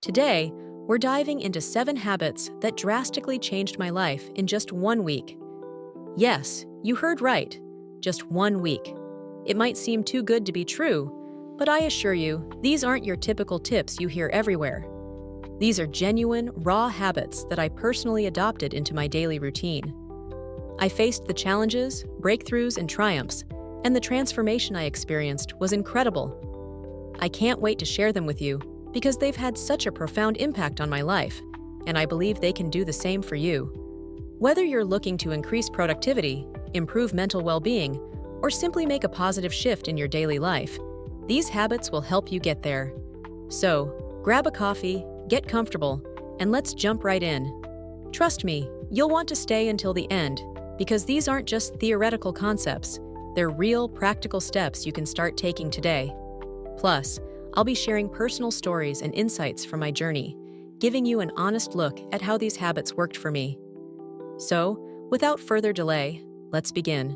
Today, we're diving into 7 habits that drastically changed my life in just 1 week. Yes, you heard right, just 1 week. It might seem too good to be true, but I assure you, these aren't your typical tips you hear everywhere. These are genuine, raw habits that I personally adopted into my daily routine. I faced the challenges, breakthroughs, and triumphs, and the transformation I experienced was incredible. I can't wait to share them with you because they've had such a profound impact on my life, and I believe they can do the same for you. Whether you're looking to increase productivity, improve mental well-being, or simply make a positive shift in your daily life, these habits will help you get there. So, grab a coffee, get comfortable, and let's jump right in. Trust me, you'll want to stay until the end, because these aren't just theoretical concepts, they're real, practical steps you can start taking today. Plus, I'll be sharing personal stories and insights from my journey, giving you an honest look at how these habits worked for me. So, without further delay, let's begin.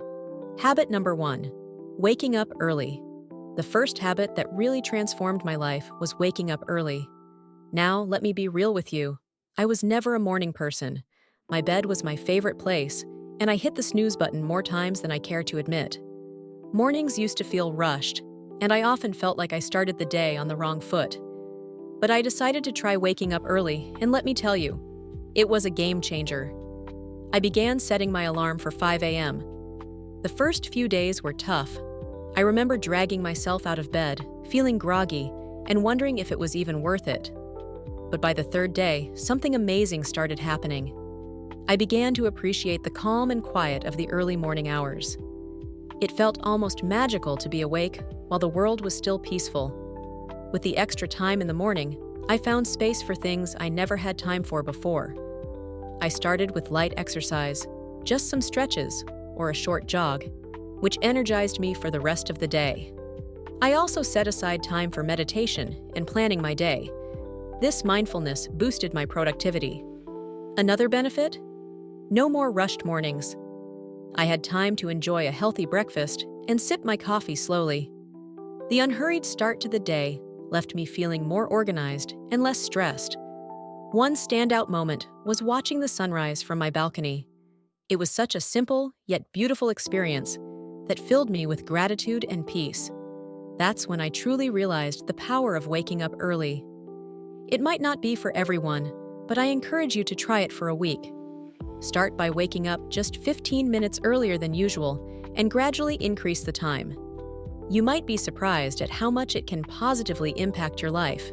Habit number 1, waking up early. The first habit that really transformed my life was waking up early. Now, let me be real with you. I was never a morning person. My bed was my favorite place, and I hit the snooze button more times than I care to admit. Mornings used to feel rushed, and I often felt like I started the day on the wrong foot. But I decided to try waking up early, and let me tell you, it was a game changer. I began setting my alarm for 5 a.m. The first few days were tough. I remember dragging myself out of bed, feeling groggy, and wondering if it was even worth it. But by the third day, something amazing started happening. I began to appreciate the calm and quiet of the early morning hours. It felt almost magical to be awake while the world was still peaceful. With the extra time in the morning, I found space for things I never had time for before. I started with light exercise, just some stretches or a short jog, which energized me for the rest of the day. I also set aside time for meditation and planning my day. This mindfulness boosted my productivity. Another benefit? No more rushed mornings. I had time to enjoy a healthy breakfast and sip my coffee slowly. The unhurried start to the day left me feeling more organized and less stressed. One standout moment was watching the sunrise from my balcony. It was such a simple yet beautiful experience that filled me with gratitude and peace. That's when I truly realized the power of waking up early. It might not be for everyone, but I encourage you to try it for a week. Start by waking up just 15 minutes earlier than usual and gradually increase the time. You might be surprised at how much it can positively impact your life.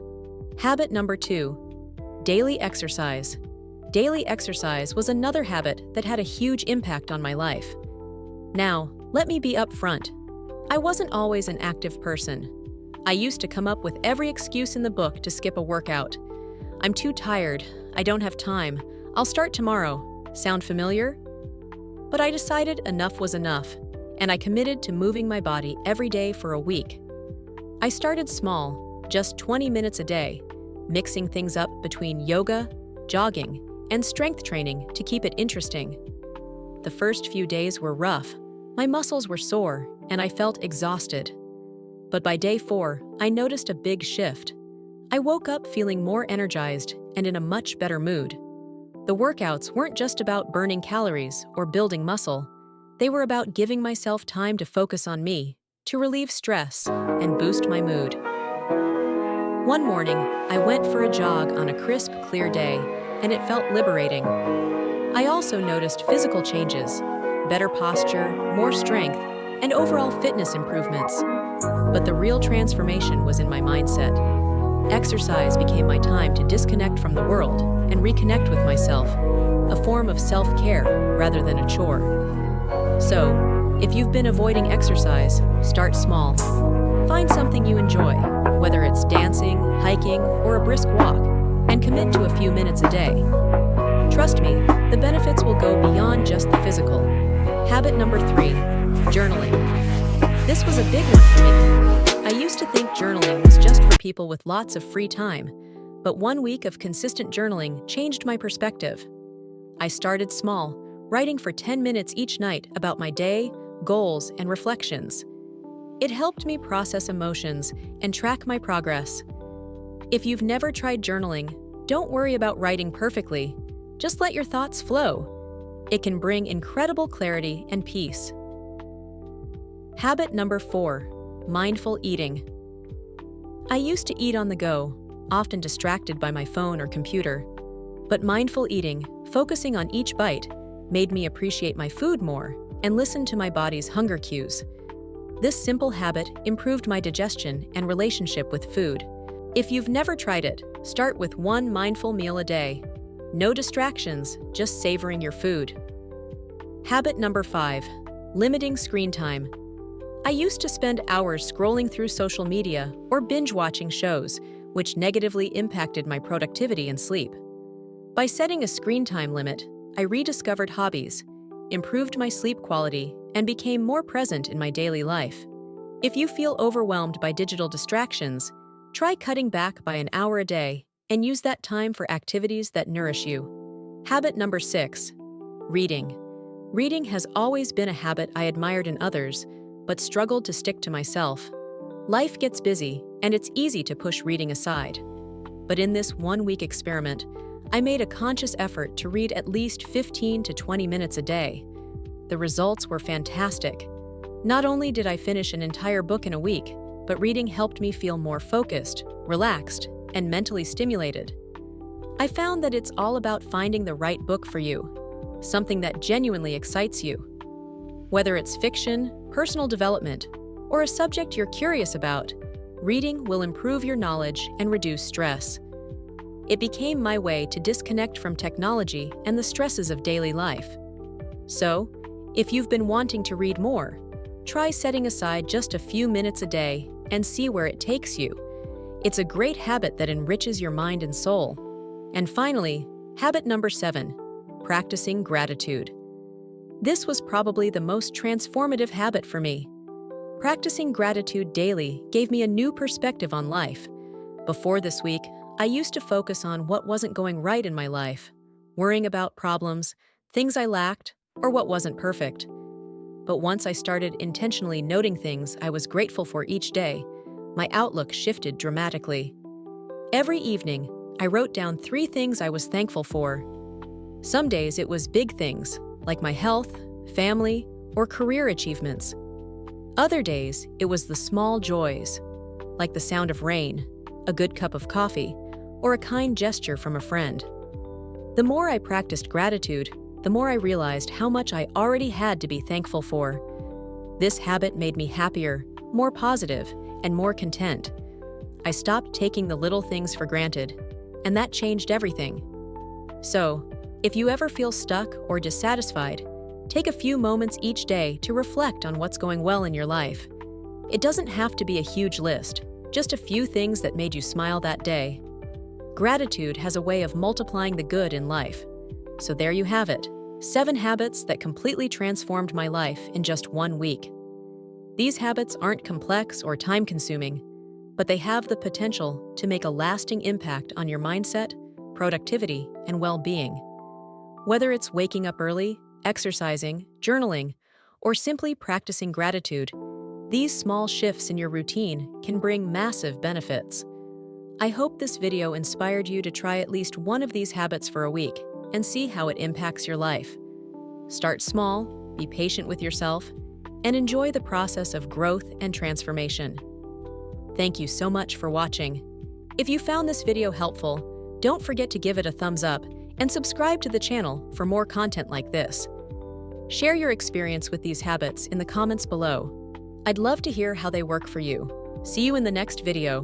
Habit number 2, daily exercise. Daily exercise was another habit that had a huge impact on my life. Now, let me be upfront. I wasn't always an active person. I used to come up with every excuse in the book to skip a workout. I'm too tired, I don't have time, I'll start tomorrow. Sound familiar? But I decided enough was enough, and I committed to moving my body every day for a week. I started small, just 20 minutes a day, mixing things up between yoga, jogging, and strength training to keep it interesting. The first few days were rough, my muscles were sore, and I felt exhausted. But by day 4, I noticed a big shift. I woke up feeling more energized and in a much better mood. The workouts weren't just about burning calories or building muscle. They were about giving myself time to focus on me, to relieve stress, and boost my mood. One morning, I went for a jog on a crisp, clear day, and it felt liberating. I also noticed physical changes, better posture, more strength, and overall fitness improvements. But the real transformation was in my mindset. Exercise became my time to disconnect from the world and reconnect with myself, a form of self-care rather than a chore. So, if you've been avoiding exercise, start small. Find something you enjoy, whether it's dancing, hiking, or a brisk walk, and commit to a few minutes a day. Trust me, the benefits will go beyond just the physical. Habit number 3, journaling. This was a big one for me. I used to think journaling was just for people with lots of free time, but 1 week of consistent journaling changed my perspective. I started small, writing for 10 minutes each night about my day, goals, and reflections. It helped me process emotions and track my progress. If you've never tried journaling, don't worry about writing perfectly. Just let your thoughts flow. It can bring incredible clarity and peace. Habit number 4, mindful eating. I used to eat on the go, often distracted by my phone or computer. But mindful eating, focusing on each bite, made me appreciate my food more and listen to my body's hunger cues. This simple habit improved my digestion and relationship with food. If you've never tried it, start with one mindful meal a day. No distractions, just savoring your food. Habit number 5, limiting screen time. I used to spend hours scrolling through social media or binge-watching shows, which negatively impacted my productivity and sleep. By setting a screen time limit, I rediscovered hobbies, improved my sleep quality, and became more present in my daily life. If you feel overwhelmed by digital distractions, try cutting back by an hour a day and use that time for activities that nourish you. Habit number 6, reading. Reading has always been a habit I admired in others, but struggled to stick to myself. Life gets busy, and it's easy to push reading aside. But in this one-week experiment, I made a conscious effort to read at least 15 to 20 minutes a day. The results were fantastic. Not only did I finish an entire book in a week, but reading helped me feel more focused, relaxed, and mentally stimulated. I found that it's all about finding the right book for you, something that genuinely excites you. Whether it's fiction, personal development, or a subject you're curious about, reading will improve your knowledge and reduce stress. It became my way to disconnect from technology and the stresses of daily life. So, if you've been wanting to read more, try setting aside just a few minutes a day and see where it takes you. It's a great habit that enriches your mind and soul. And finally, habit number 7, practicing gratitude. This was probably the most transformative habit for me. Practicing gratitude daily gave me a new perspective on life. Before this week, I used to focus on what wasn't going right in my life, worrying about problems, things I lacked, or what wasn't perfect. But once I started intentionally noting things I was grateful for each day, my outlook shifted dramatically. Every evening, I wrote down 3 things I was thankful for. Some days it was big things, like my health, family, or career achievements. Other days, it was the small joys, like the sound of rain, a good cup of coffee, or a kind gesture from a friend. The more I practiced gratitude, the more I realized how much I already had to be thankful for. This habit made me happier, more positive, and more content. I stopped taking the little things for granted, and that changed everything. So, if you ever feel stuck or dissatisfied, take a few moments each day to reflect on what's going well in your life. It doesn't have to be a huge list, just a few things that made you smile that day. Gratitude has a way of multiplying the good in life. So there you have it, 7 habits that completely transformed my life in just 1 week. These habits aren't complex or time-consuming, but they have the potential to make a lasting impact on your mindset, productivity, and well-being. Whether it's waking up early, exercising, journaling, or simply practicing gratitude, these small shifts in your routine can bring massive benefits. I hope this video inspired you to try at least one of these habits for a week and see how it impacts your life. Start small, be patient with yourself, and enjoy the process of growth and transformation. Thank you so much for watching. If you found this video helpful, don't forget to give it a thumbs up and subscribe to the channel for more content like this. Share your experience with these habits in the comments below. I'd love to hear how they work for you. See you in the next video.